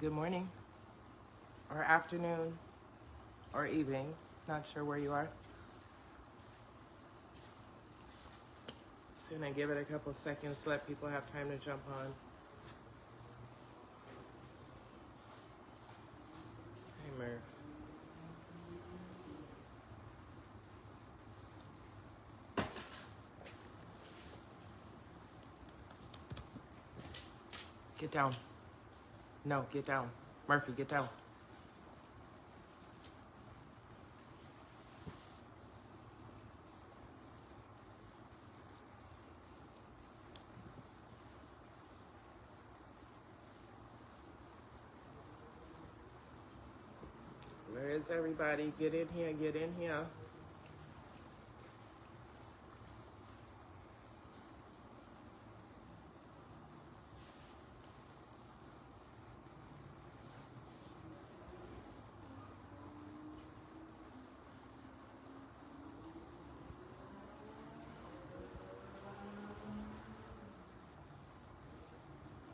good morning, or afternoon, or evening. Not sure where you are. Soon I give it a couple seconds to let people have time to jump on. Hey, Murph. Get down. No, get down. Murphy, get down. Where is everybody? Get in here, get in here.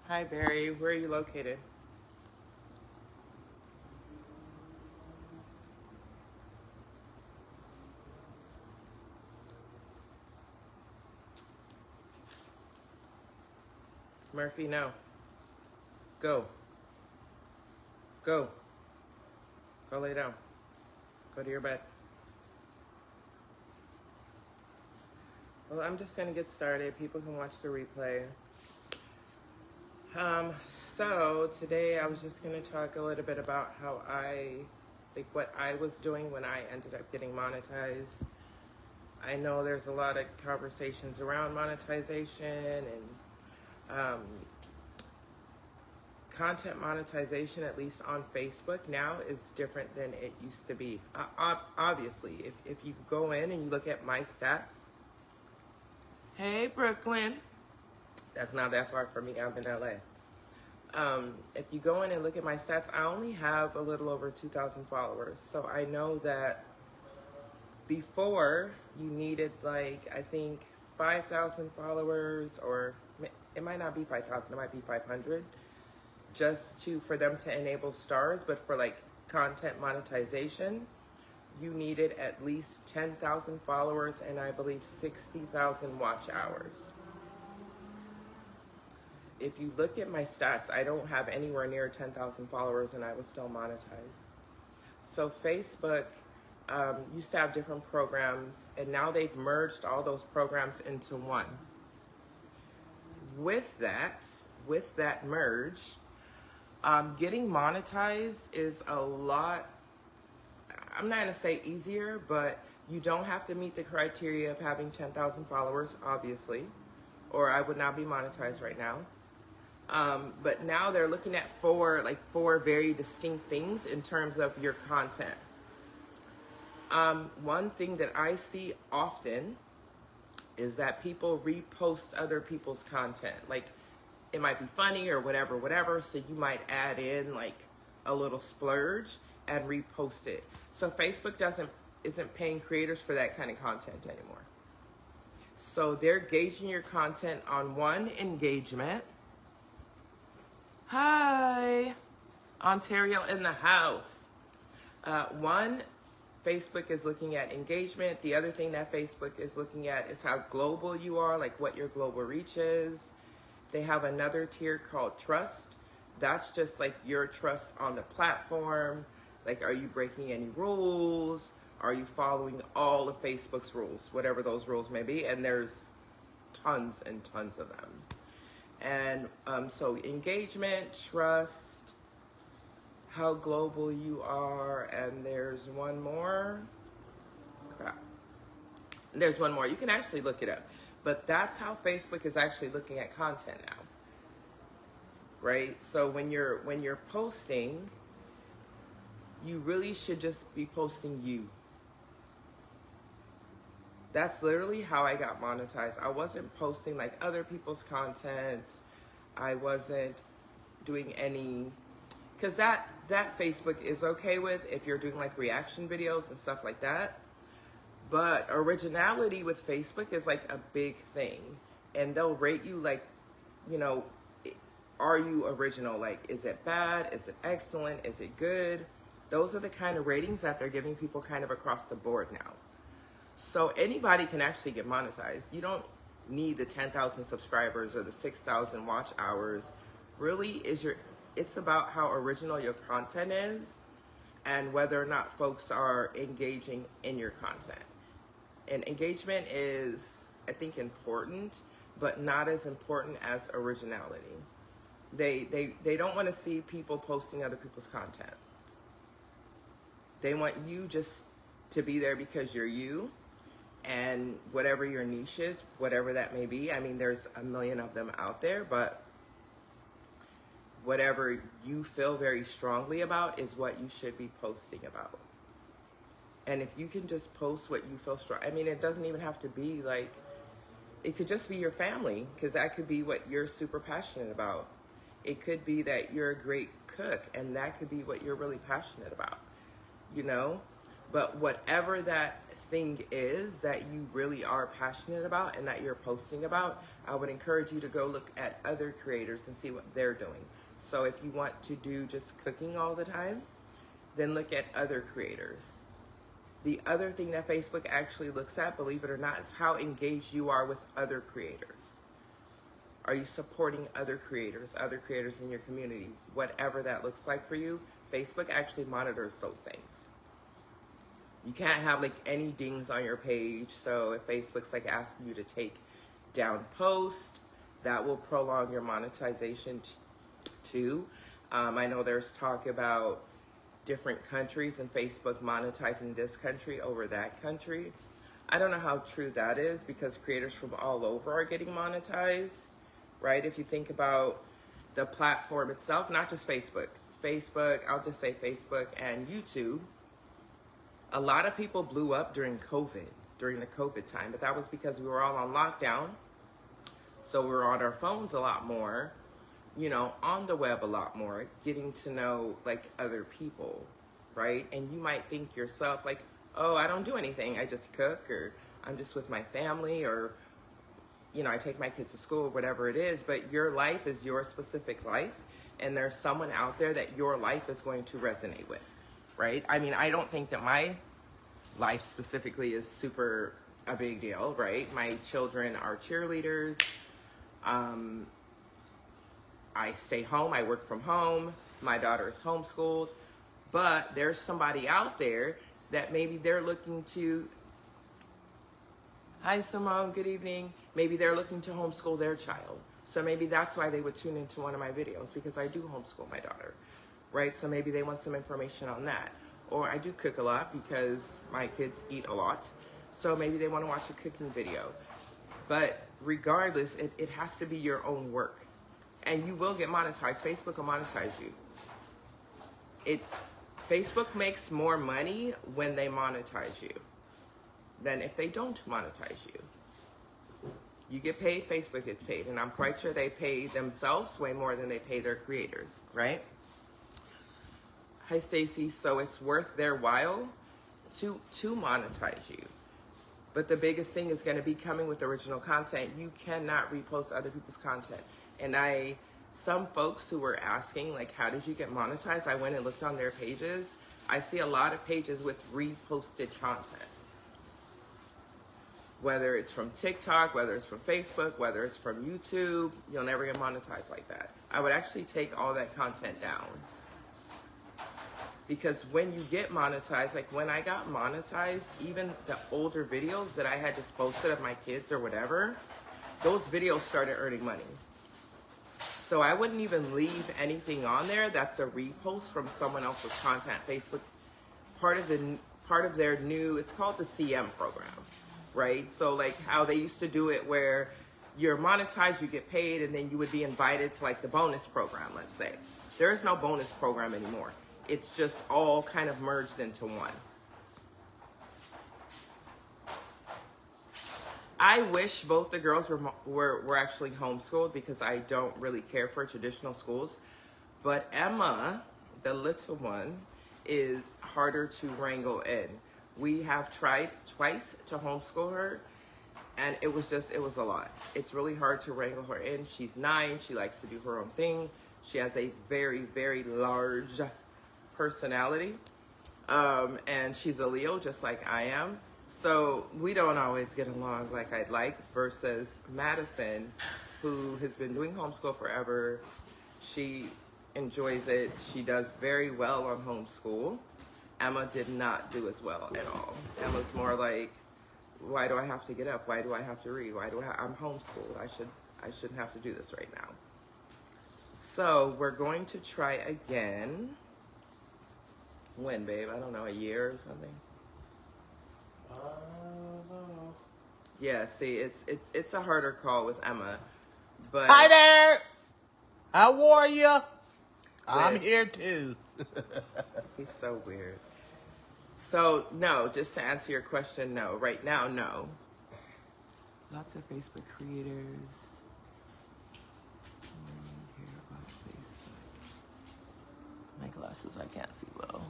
Hi, Barry. Where are you located? Murphy, no. Go. Go. Go lay down. Go to your bed. Well, I'm just gonna get started. People can watch the replay. So today I was just gonna talk a little bit about how what I was doing when I ended up getting monetized. I know there's a lot of conversations around monetization and content monetization, at least on Facebook now, is different than it used to be. Obviously, if you go in and you look at my stats, hey Brooklyn, that's not that far from me, I'm in LA. If you go in and look at my stats, I only have a little over 2,000 followers. So I know that before you needed I think 5,000 followers, or it might not be 5,000, it might be 500, just for them to enable stars. But for content monetization, you needed at least 10,000 followers and I believe 60,000 watch hours. If you look at my stats, I don't have anywhere near 10,000 followers and I was still monetized. So Facebook used to have different programs, and now they've merged all those programs into one. With that merge, getting monetized is a lot, I'm not gonna say easier, but you don't have to meet the criteria of having 10,000 followers, obviously, or I would not be monetized right now. But now they're looking at four very distinct things in terms of your content. One thing that I see often is that people repost other people's content. It might be funny or whatever, so you might add in a little splurge and repost it. So Facebook isn't paying creators for that kind of content anymore. So they're gauging your content on one, engagement. Hi, Ontario in the house. One, Facebook is looking at engagement. The other thing that Facebook is looking at is how global you are, what your global reach is. They have another tier called trust. That's just your trust on the platform. Are you breaking any rules? Are you following all of Facebook's rules, whatever those rules may be? And there's tons and tons of them. And so engagement, trust, how global you are, and there's one more. There's one more. You can actually look it up. But that's how Facebook is actually looking at content now. Right? So when you're posting, you really should just be posting you. That's literally how I got monetized. I wasn't posting other people's content. I wasn't doing any, because that Facebook is okay with if you're doing reaction videos and stuff like that. But originality with Facebook is a big thing, and they'll rate you are you original? Like, is it bad? Is it excellent? Is it good? Those are the kind of ratings that they're giving people kind of across the board now. So anybody can actually get monetized. You don't need the 10,000 subscribers or the 6,000 watch hours. Really, it's about how original your content is and whether or not folks are engaging in your content. And engagement is, I think, important, but not as important as originality. They don't want to see people posting other people's content. They want you just to be there because you're you, and whatever your niche is, whatever that may be. I mean, there's a million of them out there, but whatever you feel very strongly about is what you should be posting about. And if you can just post what you feel strong, I mean, it doesn't even have to be like, it could just be your family, because that could be what you're super passionate about. It could be that you're a great cook, and that could be what you're really passionate about, you know? But whatever that thing is that you really are passionate about and that you're posting about, I would encourage you to go look at other creators and see what they're doing. So if you want to do just cooking all the time, then look at other creators. The other thing that Facebook actually looks at, believe it or not, is how engaged you are with other creators. Are you supporting other creators in your community? Whatever that looks like for you, Facebook actually monitors those things. You can't have like any dings on your page. So if Facebook's like asking you to take down posts, that will prolong your monetization too. I know there's talk about different countries and Facebook monetizing this country over that country. I don't know how true that is, because creators from all over are getting monetized, right? If you think about the platform itself, not just Facebook, I'll just say Facebook and YouTube. A lot of people blew up during the COVID time, but that was because we were all on lockdown. So we were on our phones a lot more, you know, on the web a lot more, getting to know like other people, right? And you might think yourself like, oh, I don't do anything. I just cook, or I'm just with my family, or, you know, I take my kids to school, whatever it is. But your life is your specific life, and there's someone out there that your life is going to resonate with, right? I mean, I don't think that my life specifically is super a big deal, right? My children are cheerleaders. I stay home, I work from home. My daughter is homeschooled. But there's somebody out there that maybe they're looking to, hi Simone, good evening. Maybe they're looking to homeschool their child. So maybe that's why they would tune into one of my videos, because I do homeschool my daughter, right? So maybe they want some information on that. Or I do cook a lot because my kids eat a lot. So maybe they want to watch a cooking video. But regardless, it has to be your own work. And you will get monetized. Facebook will monetize you. Facebook makes more money when they monetize you than if they don't monetize you. You get paid, Facebook gets paid. And I'm quite sure they pay themselves way more than they pay their creators, right? Hi, Stacy. So it's worth their while to monetize you. But the biggest thing is going to be coming with original content. You cannot repost other people's content. And some folks who were asking, like, how did you get monetized? I went and looked on their pages. I see a lot of pages with reposted content. Whether it's from TikTok, whether it's from Facebook, whether it's from YouTube, you'll never get monetized like that. I would actually take all that content down. Because when you get monetized, like when I got monetized, even the older videos that I had just posted of my kids or whatever, those videos started earning money. So I wouldn't even leave anything on there that's a repost from someone else's content. Facebook, part of their new, it's called the CM program, right? So like how they used to do it where you're monetized, you get paid, and then you would be invited to like the bonus program, let's say. There is no bonus program anymore. It's just all kind of merged into one. I wish both the girls were actually homeschooled, because I don't really care for traditional schools. But Emma, the little one, is harder to wrangle in. We have tried twice to homeschool her, And it was a lot. It's really hard to wrangle her in. She's 9. She likes to do her own thing. She has a very, very large personality. And she's a Leo, just like I am. So we don't always get along like I'd like, versus Madison, who has been doing homeschool forever. She enjoys it. She does very well on homeschool. Emma did not do as well at all. Emma's more like, why do I have to get up? Why do I have to read? I'm homeschooled. I shouldn't have to do this right now. So we're going to try again. When, babe? I don't know, a year or something? I don't know. Yeah, see, it's a harder call with Emma. But hi there! How are you? I'm here too. He's so weird. So, no, just to answer your question, no. Right now, no. Lots of Facebook creators. Hear about Facebook. My glasses, I can't see well.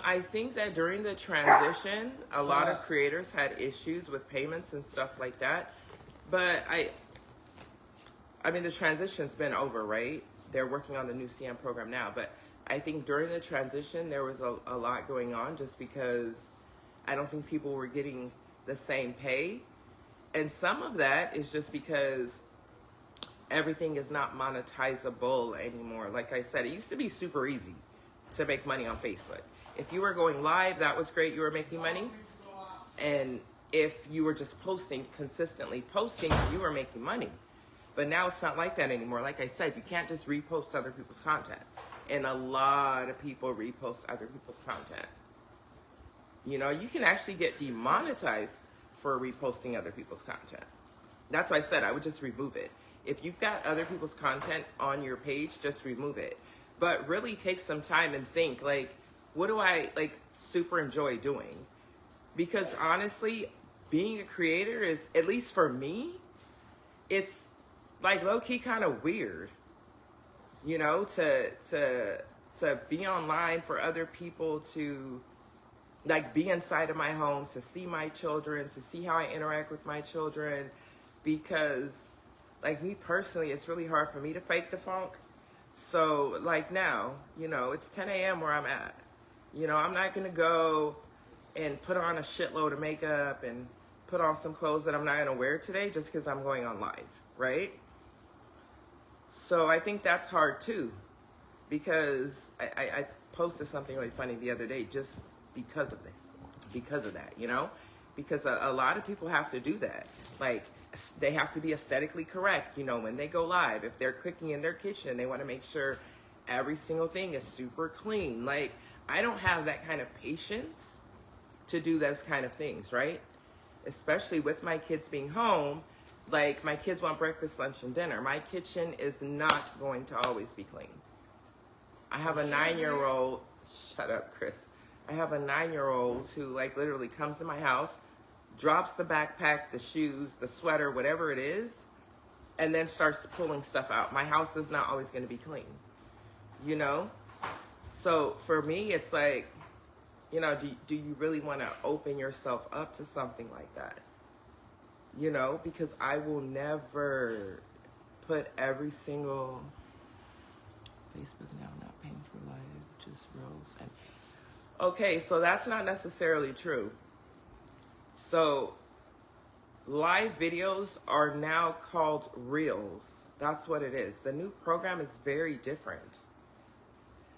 I think that during the transition, a lot of creators had issues with payments and stuff like that. But I mean, the transition's been over, right? They're working on the new CM program now. But I think during the transition, there was a lot going on just because I don't think people were getting the same pay. And some of that is just because everything is not monetizable anymore. Like I said, it used to be super easy to make money on Facebook. If you were going live, that was great. You were making money. And if you were just consistently posting, you were making money. But now it's not like that anymore. Like I said, you can't just repost other people's content. And a lot of people repost other people's content. You know, you can actually get demonetized for reposting other people's content. That's why I said I would just remove it. If you've got other people's content on your page, just remove it. But really take some time and think, like, what do I, like, super enjoy doing? Because honestly, being a creator is, at least for me, it's like low-key kind of weird, you know, to be online for other people to, like, be inside of my home, to see my children, to see how I interact with my children. Because, like, me personally, it's really hard for me to fake the funk. So, like now, you know, it's 10 a.m. where I'm at. You know, I'm not going to go and put on a shitload of makeup and put on some clothes that I'm not going to wear today just because I'm going on live, right? So I think that's hard too, because I posted something really funny the other day just because of that, you know? Because a lot of people have to do that. Like, they have to be aesthetically correct, you know, when they go live. If they're cooking in their kitchen, they want to make sure every single thing is super clean. Like, I don't have that kind of patience to do those kind of things, right? Especially with my kids being home. Like, my kids want breakfast, lunch, and dinner. My kitchen is not going to always be clean. I have a 9-year-old, shut up, Chris. I have a 9-year-old who, like, literally comes to my house, drops the backpack, the shoes, the sweater, whatever it is, and then starts pulling stuff out. My house is not always going to be clean, you know? So for me, it's like, you know, do you really want to open yourself up to something like that? You know, because I will never put every single Facebook now not paying for live, just Rose. And okay, so that's not necessarily true. So live videos are now called Reels. That's what it is. The new program is very different.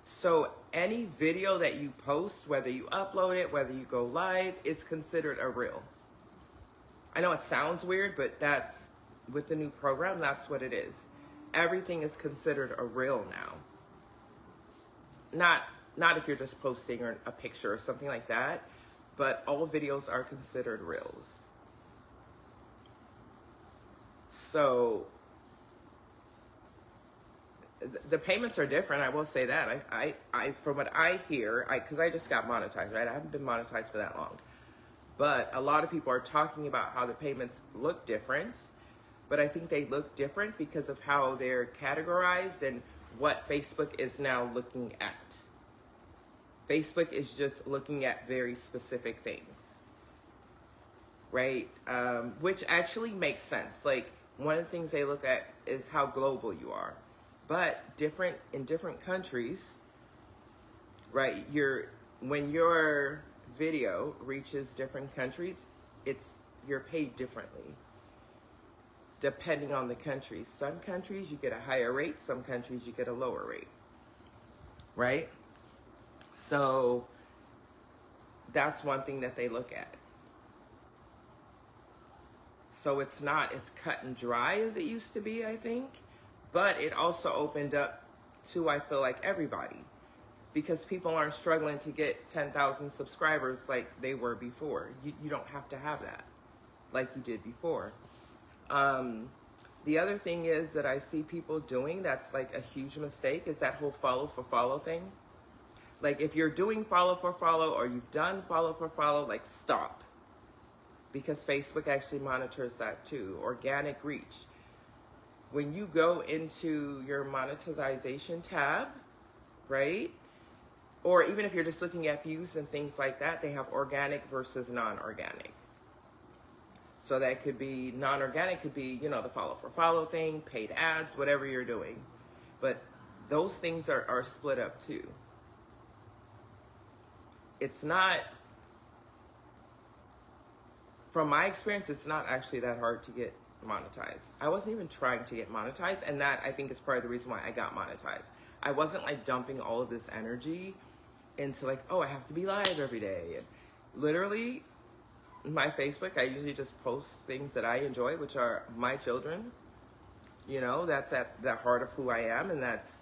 So any video that you post, whether you upload it, whether you go live, is considered a Reel. I know it sounds weird, but that's, with the new program, that's what it is. Everything is considered a Reel now. Not if you're just posting or a picture or something like that, but all videos are considered Reels. So the payments are different. I will say that. I from what I hear, because I just got monetized, right? I haven't been monetized for that long. But a lot of people are talking about how the payments look different. But I think they look different because of how they're categorized and what Facebook is now looking at. Facebook is just looking at very specific things. right? Which actually makes sense. Like, one of the things they look at is how global you are. But in different countries, right? When your video reaches different countries, you're paid differently depending on the country. Some countries you get a higher rate, some countries you get a lower rate, right? So that's one thing that they look at. So it's not as cut and dry as it used to be, I think, but it also opened up to, I feel like, everybody, because people aren't struggling to get 10,000 subscribers like they were before. You don't have to have that like you did before. The other thing is that I see people doing that's like a huge mistake is that whole follow for follow thing. Like, if you're doing follow for follow or you've done follow for follow, like, stop. Because Facebook actually monitors that too. Organic reach. When you go into your monetization tab, right? Or even if you're just looking at views and things like that, they have organic versus non-organic. So that could be, non-organic could be, you know, the follow for follow thing, paid ads, whatever you're doing. But those things are split up too. It's not, from my experience, it's not actually that hard to get monetized. I wasn't even trying to get monetized, and that, I think, is part of the reason why I got monetized. I wasn't like dumping all of this energy into like, oh, I have to be live every day. And literally, my Facebook, I usually just post things that I enjoy, which are my children. You know, that's at the heart of who I am, and that's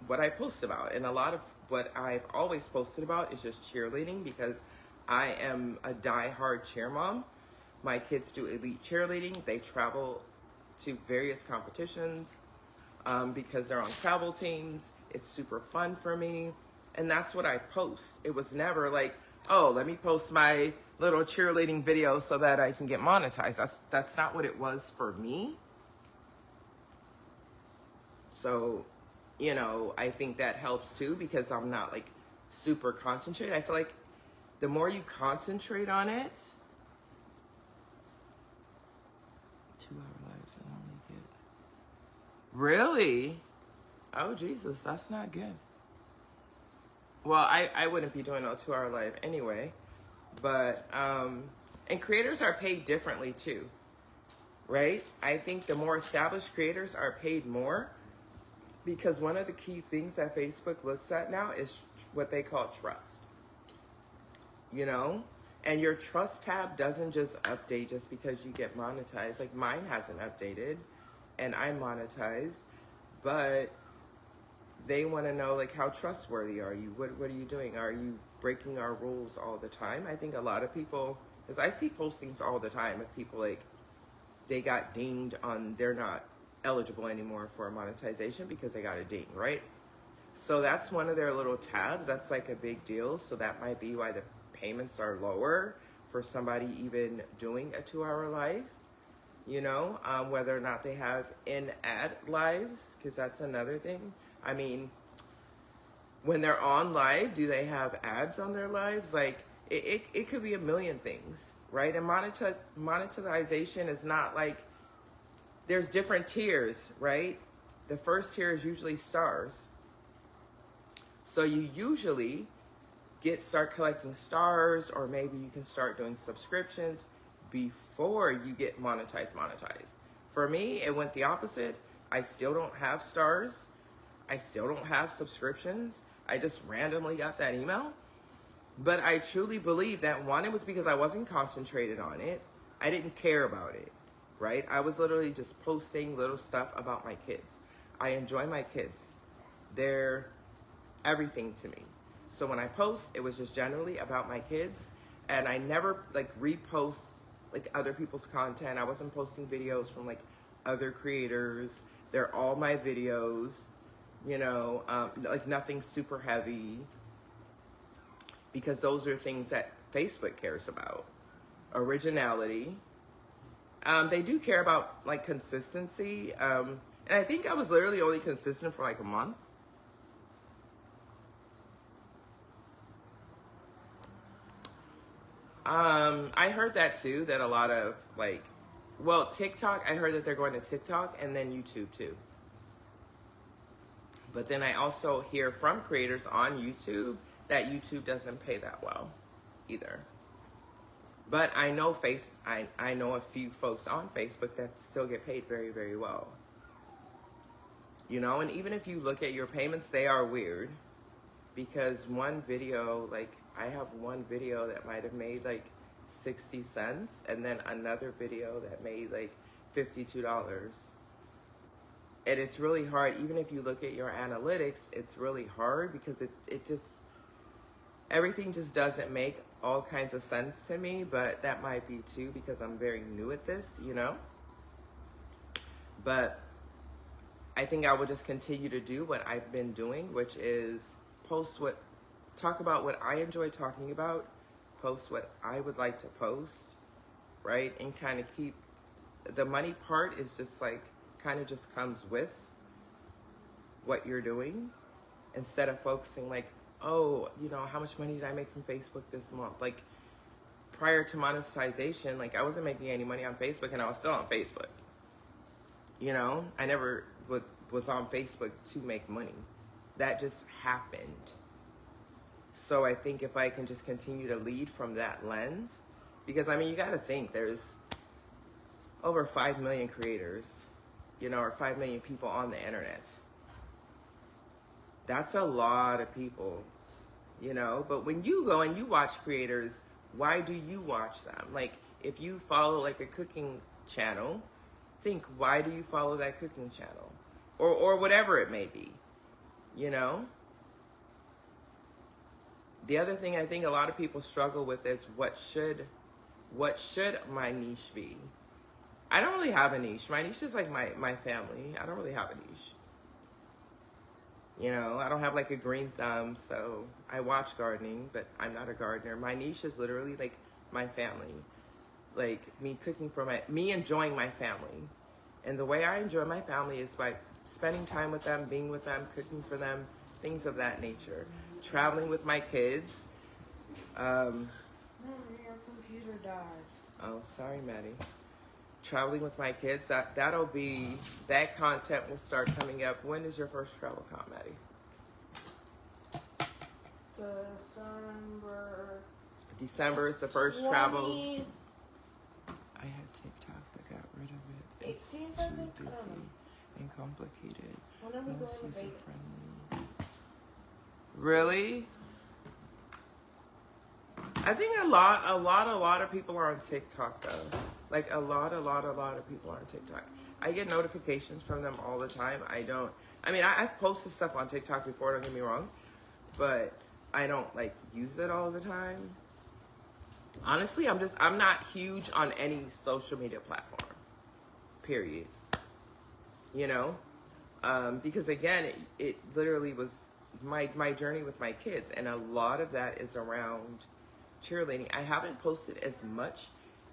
what I post about. And a lot of what I've always posted about is just cheerleading, because I am a die-hard cheer mom. My kids do elite cheerleading. They travel to various competitions because they're on travel teams. It's super fun for me. And that's what I post. It was never like, oh, let me post my little cheerleading video so that I can get monetized. That's not what it was for me. So, you know, I think that helps too, because I'm not like super concentrated. I feel like the more you concentrate on it, 2 hour lives I only get. Really? Oh, Jesus, that's not good. Well, I wouldn't be doing a 2 hour live anyway, but, and creators are paid differently too, right? I think the more established creators are paid more, because one of the key things that Facebook looks at now is what they call trust, you know? And your trust tab doesn't just update just because you get monetized. Like, mine hasn't updated and I'm monetized, but they want to know, like, how trustworthy are you? What are you doing? Are you breaking our rules all the time? I think a lot of people, because I see postings all the time of people like, they got dinged on, they're not eligible anymore for monetization because they got a ding, right? So that's one of their little tabs. That's like a big deal. So that might be why the payments are lower for somebody even doing a 2 hour live, you know, whether or not they have in-ad lives, because that's another thing. I mean, when they're on live, do they have ads on their lives? Like, it could be a million things, right? And monetization is not like, there's different tiers, right? The first tier is usually stars. So you usually start collecting stars, or maybe you can start doing subscriptions before you get monetized. For me, it went the opposite. I still don't have stars. I still don't have subscriptions. I just randomly got that email. But I truly believe that, one, it was because I wasn't concentrated on it. I didn't care about it, right? I was literally just posting little stuff about my kids. I enjoy my kids. They're everything to me. So when I post, it was just generally about my kids, and I never like repost like other people's content. I wasn't posting videos from like other creators. They're all my videos, you know, like nothing super heavy, because those are things that Facebook cares about. Originality. They do care about like consistency. And I think I was literally only consistent for like a month. I heard that too, that a lot of like, well, TikTok, I heard that they're going to TikTok and then YouTube too. But then I also hear from creators on YouTube that YouTube doesn't pay that well either. But I know I know a few folks on Facebook that still get paid very, very well. You know, and even if you look at your payments, they are weird. Because one video, like, I have one video that might have made like 60 cents, and then another video that made like $52. And it's really hard, even if you look at your analytics, it's really hard because it just, everything just doesn't make all kinds of sense to me, but that might be too because I'm very new at this, you know? But I think I will just continue to do what I've been doing, which is talk about what I enjoy talking about, post what I would like to post, right? And kind of keep, the money part is just like, kind of just comes with what you're doing instead of focusing like, oh, you know, how much money did I make from Facebook this month? Like prior to monetization, like I wasn't making any money on Facebook and I was still on Facebook. You know, I never was on Facebook to make money. That just happened. So I think if I can just continue to lead from that lens, because I mean, you got to think there's over 5 million creators, you know, or 5 million people on the internet. That's a lot of people, you know, but when you go and you watch creators, why do you watch them? Like if you follow like a cooking channel, think, why do you follow that cooking channel? Or whatever it may be, you know? The other thing I think a lot of people struggle with is what should my niche be? I don't really have a niche. My niche is like my family. I don't really have a niche. You know, I don't have like a green thumb, so I watch gardening, but I'm not a gardener. My niche is literally like my family. Like me cooking for me enjoying my family. And the way I enjoy my family is by spending time with them, being with them, cooking for them, things of that nature. Traveling with my kids. Mom, your computer died. Oh, sorry, Maddie. Traveling with my kids, that content will start coming up. When is your first travel con, Maddie? December is the first travel. I had TikTok but got rid of it. It's too busy and complicated. Whenever Most we go to user Vegas. friendly. Really? I think a lot of people are on TikTok though. Like a lot of people are on TikTok. I get notifications from them all the time. I've posted stuff on TikTok before, don't get me wrong, but I don't like use it all the time. Honestly, I'm not huge on any social media platform, period. You know, because again, it literally was my journey with my kids, and a lot of that is around cheerleading. I haven't posted as much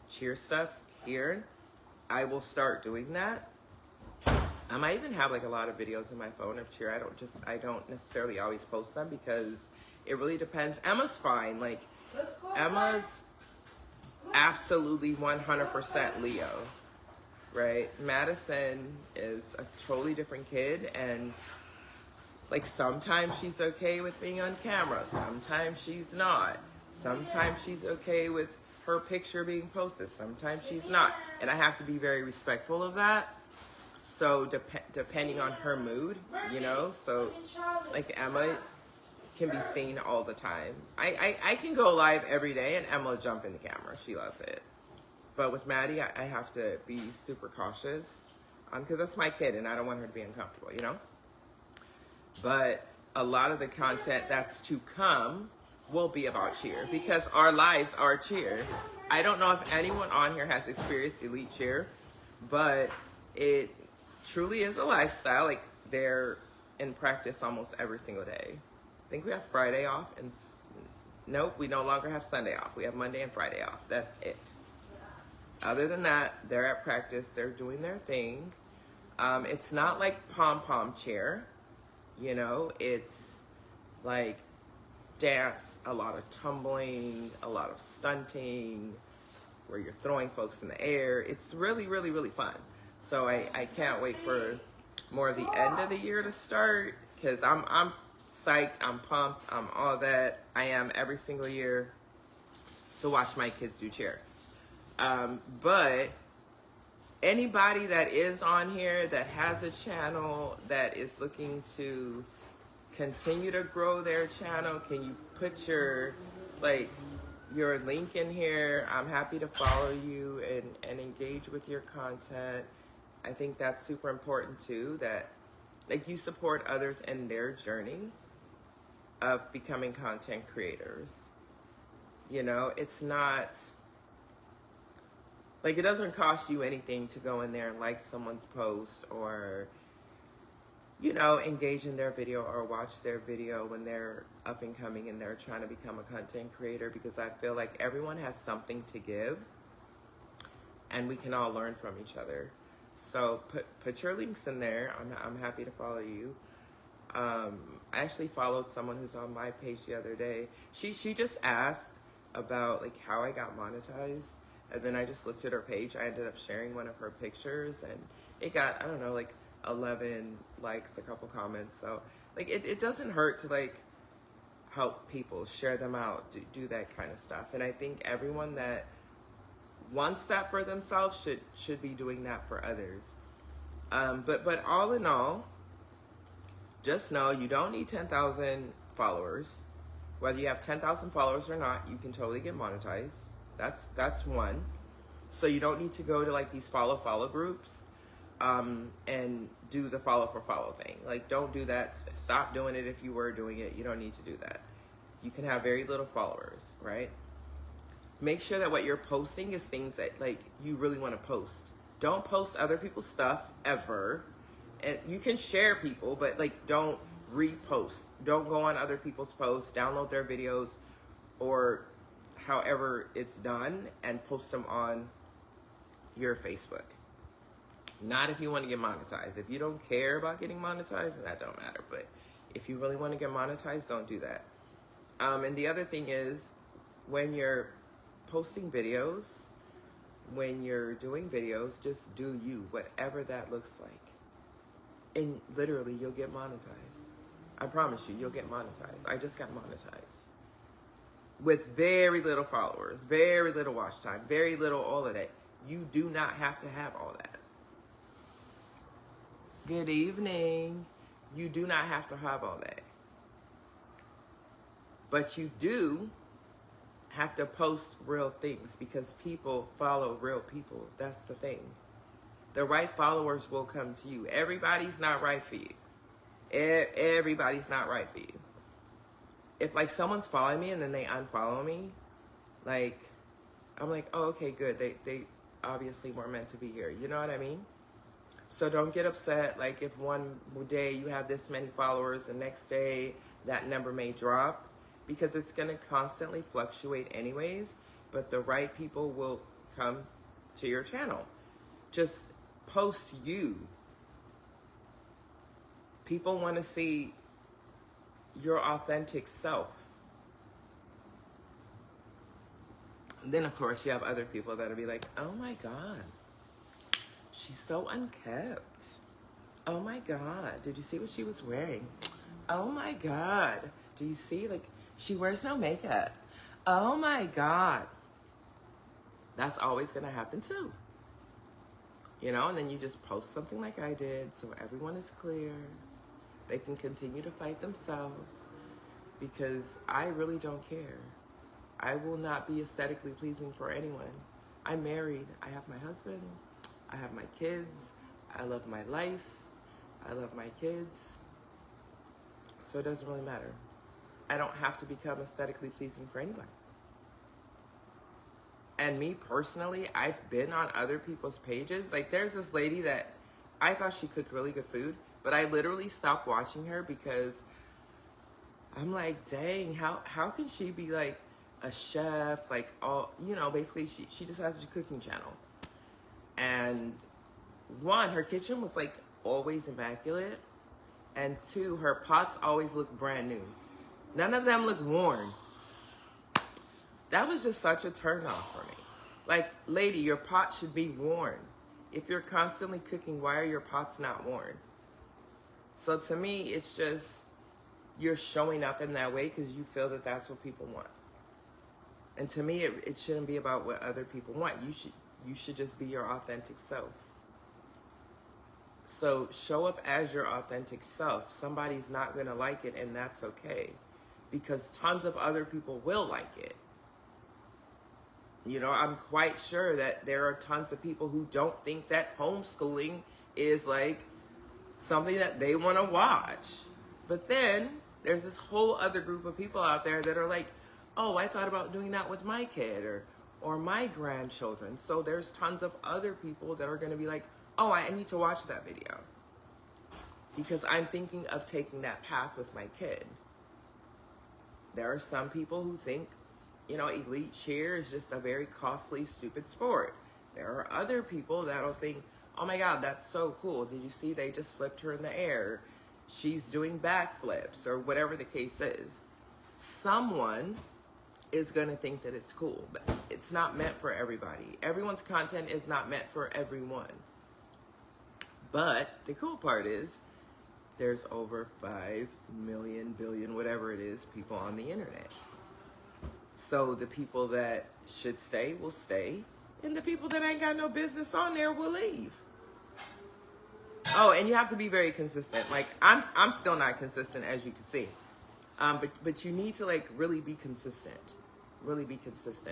cheer stuff here. I will start doing that. I might even have like a lot of videos in my phone of cheer. I don't necessarily always post them because it really depends. Emma's fine. Like Emma's absolutely 100% Leo, right? Madison is a totally different kid, and like sometimes she's okay with being on camera, sometimes she's not. Sometimes she's okay with her picture being posted, sometimes she's not. And I have to be very respectful of that. So depending on her mood, you know, so like Emma can be seen all the time. I can go live every day and Emma will jump in the camera. She loves it. But with Maddie, I have to be super cautious because that's my kid and I don't want her to be uncomfortable, you know? But a lot of the content that's to come will be about cheer because our lives are cheer. I don't know if anyone on here has experienced elite cheer, but it truly is a lifestyle. Like they're in practice almost every single day. I think we have Friday off and nope, we no longer have Sunday off. We have Monday and Friday off. That's it. Other than that, they're at practice. They're doing their thing. It's not like pom-pom cheer. You know, it's like dance, a lot of tumbling, a lot of stunting, where you're throwing folks in the air. It's really, really, really fun. So I can't wait for more of the end of the year to start, because I'm psyched, I'm pumped, I'm all that. I am every single year to watch my kids do cheer. But anybody that is on here that has a channel that is looking to continue to grow their channel, can you put your link in here? I'm happy to follow you and engage with your content. I think that's super important too, that you support others in their journey of becoming content creators. You know, it's not it doesn't cost you anything to go in there and like someone's post, or engage in their video or watch their video when they're up and coming and they're trying to become a content creator, because I feel like everyone has something to give and we can all learn from each other. So put your links in there. I'm happy to follow you. I actually followed someone who's on my page the other day. She just asked about how I got monetized, and then I just looked at her page. I ended up sharing one of her pictures, and it got, I don't know, 11 likes, a couple comments. So it doesn't hurt to help people, share them out, do that kind of stuff. And I think everyone that wants that for themselves should be doing that for others. But all in all, just know you don't need 10,000 followers. Whether you have 10,000 followers or not, you can totally get monetized. That's one. So you don't need to go to these follow groups and do the follow for follow thing. Don't do that. Stop doing it if you were doing it. You don't need to do that. You can have very little followers, right? Make sure that what you're posting is things that you really want to post. Don't post other people's stuff ever. And you can share people, but don't repost. Don't go on other people's posts, download their videos or however it's done and post them on your Facebook. Not if you want to get monetized. If you don't care about getting monetized, then that don't matter. But if you really want to get monetized, don't do that. And the other thing is, when you're posting videos, when you're doing videos, just do you, whatever that looks like. And literally, you'll get monetized. I promise you, you'll get monetized. I just got monetized. With very little followers, very little watch time, very little all of that. You do not have to have all that. Good evening. You do not have to have all that. But you do have to post real things, because people follow real people. That's the thing. The right followers will come to you. Everybody's not right for you. Everybody's not right for you. If someone's following me and then they unfollow me, I'm oh, okay, good. They obviously weren't meant to be here. You know what I mean? So don't get upset. If one day you have this many followers, the next day that number may drop, because it's going to constantly fluctuate anyways, but the right people will come to your channel. Just post you. People want to see your authentic self. And then, of course, you have other people that'll be oh my God, she's so unkept. Oh my God, did you see what she was wearing? Oh my God, do you see, she wears no makeup. Oh my God. That's always going to happen too. And then you just post something like I did, so everyone is clear. They can continue to fight themselves, because I really don't care. I will not be aesthetically pleasing for anyone. I'm married. I have my husband. I have my kids. I love my life. I love my kids. So it doesn't really matter. I don't have to become aesthetically pleasing for anybody. And me personally, I've been on other people's pages. There's this lady that I thought she cooked really good food, but I literally stopped watching her because I'm dang, how can she be a chef? Basically she just has a cooking channel. And one, her kitchen was always immaculate. And two, her pots always look brand new. None of them look worn. That was just such a turn off for me. Like, lady, your pot should be worn. If you're constantly cooking, why are your pots not worn? So to me, it's just, you're showing up in that way because you feel that that's what people want. And to me, it shouldn't be about what other people want. You should just be your authentic self. So show up as your authentic self. Somebody's not going to like it, and that's okay. Because tons of other people will like it. You know, I'm quite sure that there are tons of people who don't think that homeschooling is like something that they want to watch. But then there's this whole other group of people out there that are like, oh, I thought about doing that with my kid or my grandchildren. So there's tons of other people that are going to be like, oh, I need to watch that video because I'm thinking of taking that path with my kid. There are some people who think, you know, elite cheer is just a very costly, stupid sport. There are other people that'll think, oh my God, that's so cool. Did you see they just flipped her in the air? She's doing backflips or whatever the case is. Someone is going to think that it's cool, but it's not meant for everybody. Everyone's content is not meant for everyone. But the cool part is there's over 5 million, billion, whatever it is, people on the internet. So the people that should stay will stay, and the people that ain't got no business on there will leave. Oh, and you have to be very consistent. Like I'm still not consistent, as you can see. But you need to like really be consistent,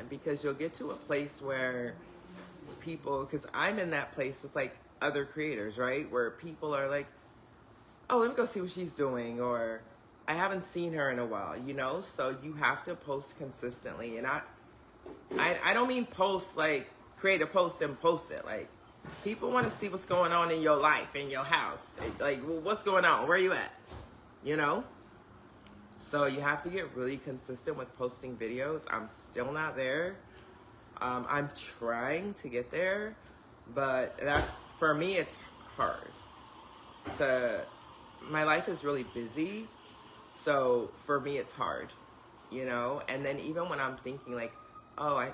because you'll get to a place where people, because I'm in that place with like other creators, right? Where people are like, oh, let me go see what she's doing, or I haven't seen her in a while, you know? So you have to post consistently. And I don't mean post like create a post and post it. Like people want to see what's going on in your life, in your house. Like, well, what's going on? Where are you at? You know? So you have to get really consistent with posting videos. I'm still not there. I'm trying to get there, but that for me, it's hard. My life is really busy. So for me, it's hard, you know? And then even when I'm thinking like, oh, I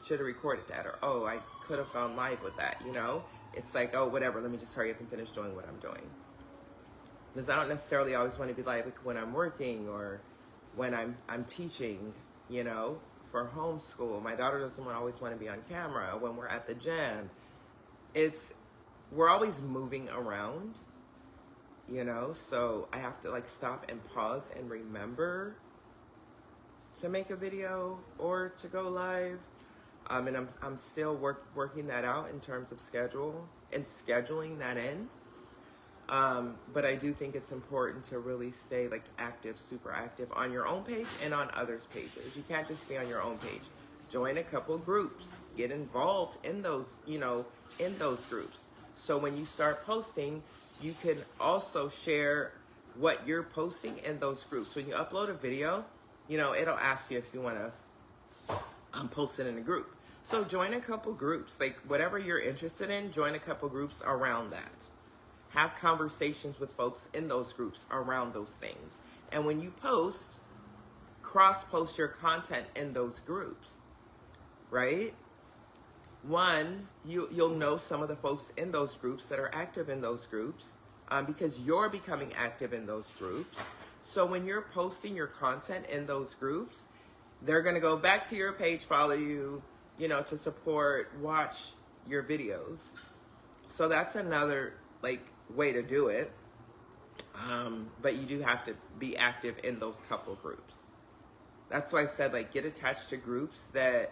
should have recorded that, or oh, I could have gone live with that, you know? It's like, oh, whatever, let me just hurry up and finish doing what I'm doing. Because I don't necessarily always want to be live when I'm working or when I'm teaching, you know, for homeschool. My daughter doesn't always want to be on camera when we're at the gym. We're always moving around. You know, so I have to like stop and pause and remember to make a video or to go live. And I'm still working that out in terms of schedule and scheduling that in. But I do think it's important to really stay like active, super active on your own page and on others' pages. You can't just be on your own page. Join a couple groups, get involved in those, you know, in those groups. So when you start posting, you can also share what you're posting in those groups. When you upload a video, you know, it'll ask you if you want to post it in a group. So join a couple groups, like whatever you're interested in, join a couple groups around that. Have conversations with folks in those groups around those things. And when you post, cross-post your content in those groups, right? One, you'll know some of the folks in those groups that are active in those groups because you're becoming active in those groups. So when you're posting your content in those groups, they're going to go back to your page, follow you, you know, to support, watch your videos. So that's another like way to do it. But you do have to be active in those couple groups. That's why I said like get attached to groups that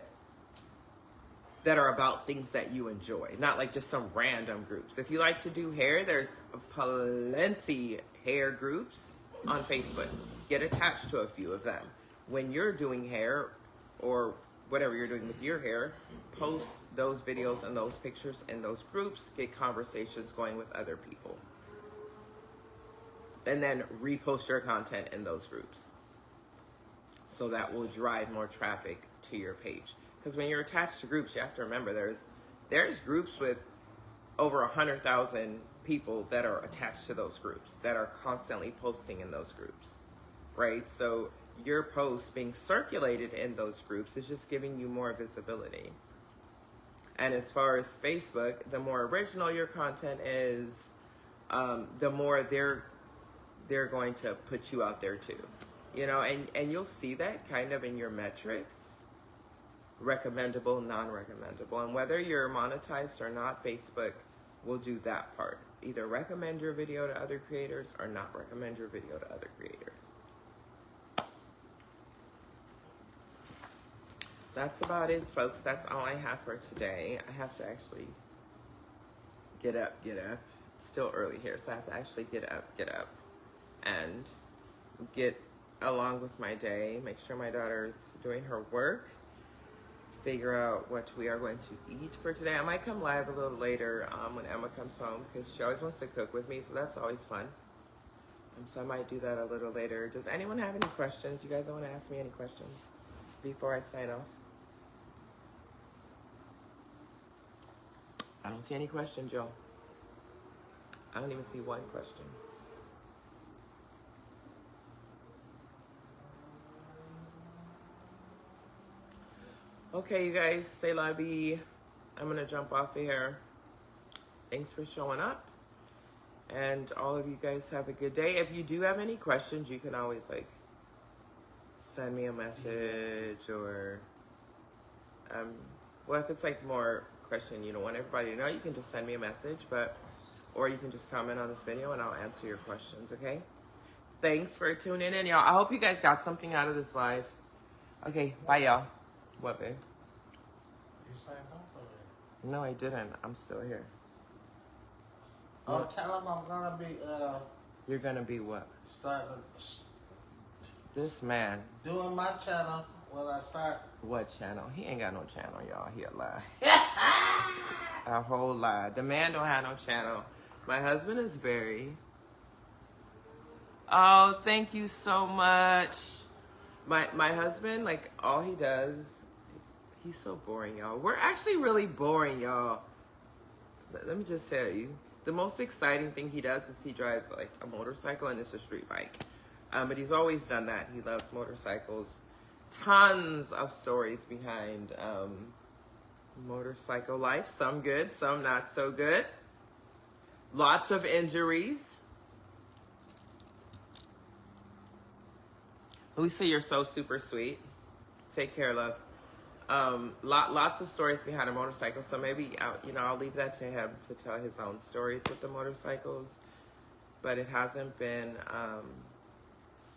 are about things that you enjoy, not like just some random groups. If you like to do hair, there's plenty hair groups on Facebook. Get attached to a few of them. When you're doing hair or whatever you're doing with your hair, post those videos and those pictures in those groups, get conversations going with other people. And then repost your content in those groups. So that will drive more traffic to your page. Because when you're attached to groups, you have to remember there's groups with over 100,000 people that are attached to those groups, that are constantly posting in those groups, right? So your post being circulated in those groups is just giving you more visibility. And as far as Facebook, the more original your content is, the more they're going to put you out there too. You know, and you'll see that kind of in your metrics, recommendable, non-recommendable. And whether you're monetized or not, Facebook will do that part. Either recommend your video to other creators or not recommend your video to other creators. That's about it, folks. That's all I have for today. I have to actually get up. It's still early here, so I have to actually get up, and get along with my day. Make sure my daughter's doing her work. Figure out what we are going to eat for today. I might come live a little later when Emma comes home, because she always wants to cook with me, so that's always fun. So I might do that a little later. Does anyone have any questions? You guys want to ask me any questions before I sign off? I don't see any questions, Joe. I don't even see one question. Okay, you guys, say la vie. I'm gonna jump off of here. Thanks for showing up. And all of you guys have a good day. If you do have any questions, you can always send me a message, or well, if it's more question you don't want everybody to know, you can just send me a message, or you can just comment on this video and I'll answer your questions, okay? Thanks for tuning in, y'all. I hope you guys got something out of this live. Okay, bye, y'all. What, babe? You signed off already? No, I didn't. I'm still here. Oh, tell them I'm gonna be You're gonna be what? starting This man. doing my channel when I start. What channel? He ain't got no channel, y'all. He a lie. A whole lie. The man don't have no channel. My husband is very... Oh, thank you so much. My husband, all he does, he's so boring, y'all. We're actually really boring, y'all. Let me just tell you. The most exciting thing he does is he drives a motorcycle, and it's a street bike. But he's always done that. He loves motorcycles. Tons of stories behind motorcycle life. Some good, some not so good. Lots of injuries. Lisa, you're so super sweet. Take care, love. Lots of stories behind a motorcycle. So maybe I'll leave that to him to tell his own stories with the motorcycles. But it hasn't been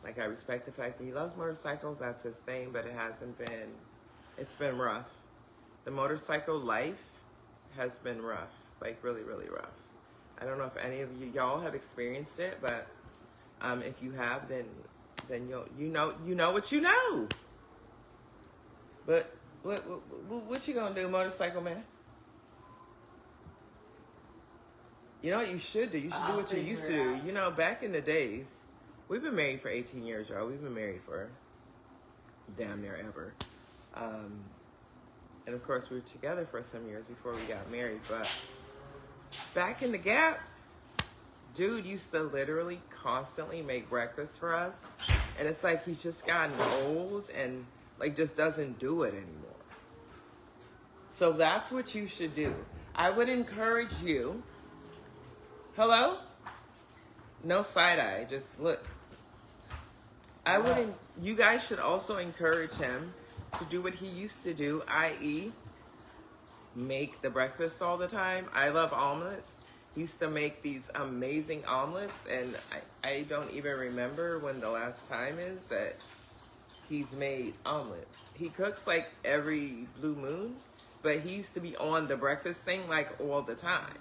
I respect the fact that he loves motorcycles. That's his thing. But it hasn't been. It's been rough. The motorcycle life has been rough. Really, really rough. I don't know if any of y'all have experienced it, but if you have, then you know what you know. But what you gonna do, motorcycle man? You know what you should do? You should do what you used to do. You know, back in the days, we've been married for 18 years, y'all. We've been married for damn near ever. And of course, we were together for some years before we got married. But back in the gap, dude used to literally constantly make breakfast for us. And it's he's just gotten old and just doesn't do it anymore. So that's what you should do. I would encourage you. Hello? No side eye, just look. You guys should also encourage him to do what he used to do, i.e. make the breakfast all the time. I love omelets. He used to make these amazing omelets, and I don't even remember when the last time is that he's made omelets. He cooks every blue moon, but he used to be on the breakfast thing all the time.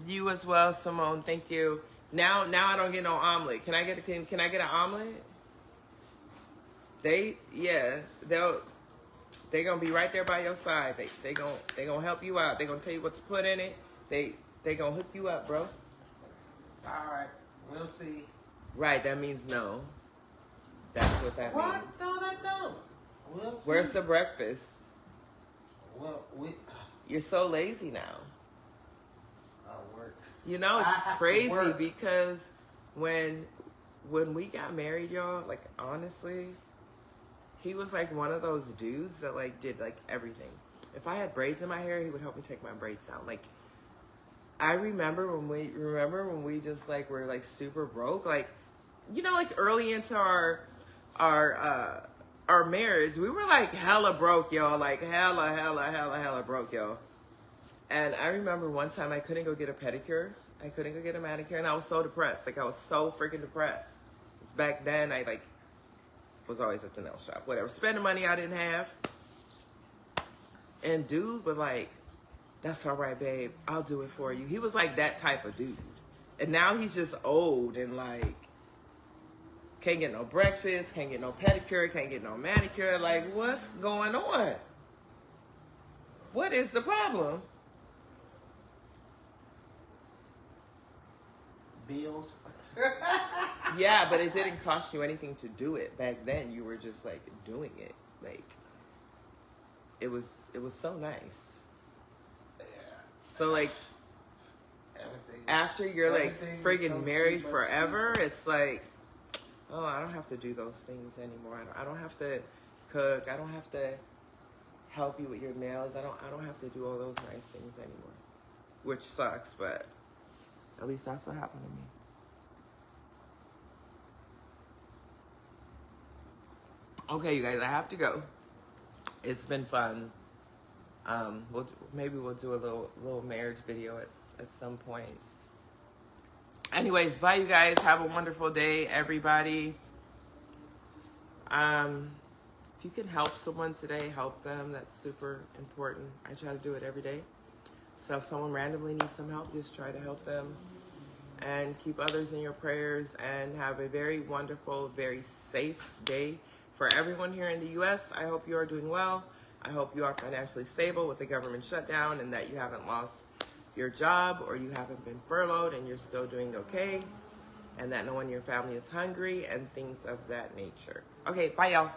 You as well, Simone. Thank you. Now I don't get no omelet. Can I get an omelet? They gonna be right there by your side. They gonna help you out. They gonna tell you what to put in it. They gonna hook you up, bro. All right, we'll see. Right, that means no. That's what that means. What? No, that don't. We'll see. Where's the breakfast? Well, You're so lazy now. I work. You know, it's I have to crazy work. because when we got married, y'all, like honestly, he was like one of those dudes that like did like everything. If I had braids in my hair, he would help me take my braids down. Like I remember when we just like were like super broke, like you know, like early into our marriage, we were like hella broke, y'all, like hella broke, y'all. And I remember one time I couldn't go get a pedicure, I couldn't go get a manicure, and I was so depressed. Like I was so freaking depressed. Because back then I like was always at the nail shop, whatever, spending money I didn't have. And dude was like, "That's all right, babe. I'll do it for you." He was like that type of dude. And now he's just old and like can't get no breakfast, can't get no pedicure, can't get no manicure. Like, what's going on? What is the problem? Bills. Yeah, but it didn't cost you anything to do it. Back then, you were just like doing it. Like, it was so nice. Yeah. So like, after you're like friggin' married forever, it's like, oh, I don't have to do those things anymore. I don't have to cook. I don't have to help you with your nails. I don't have to do all those nice things anymore. Which sucks, but at least that's what happened to me. Okay, you guys, I have to go. It's been fun. Maybe we'll do a little marriage video at some point. Anyways, bye you guys. Have a wonderful day, everybody. If you can help someone today, help them. That's super important. I try to do it every day. So if someone randomly needs some help, just try to help them. And keep others in your prayers. And have a very wonderful, very safe day. For everyone here in the U.S., I hope you are doing well. I hope you are financially stable with the government shutdown and that you haven't lost your job or you haven't been furloughed and you're still doing okay. And that no one in your family is hungry and things of that nature. Okay, bye y'all.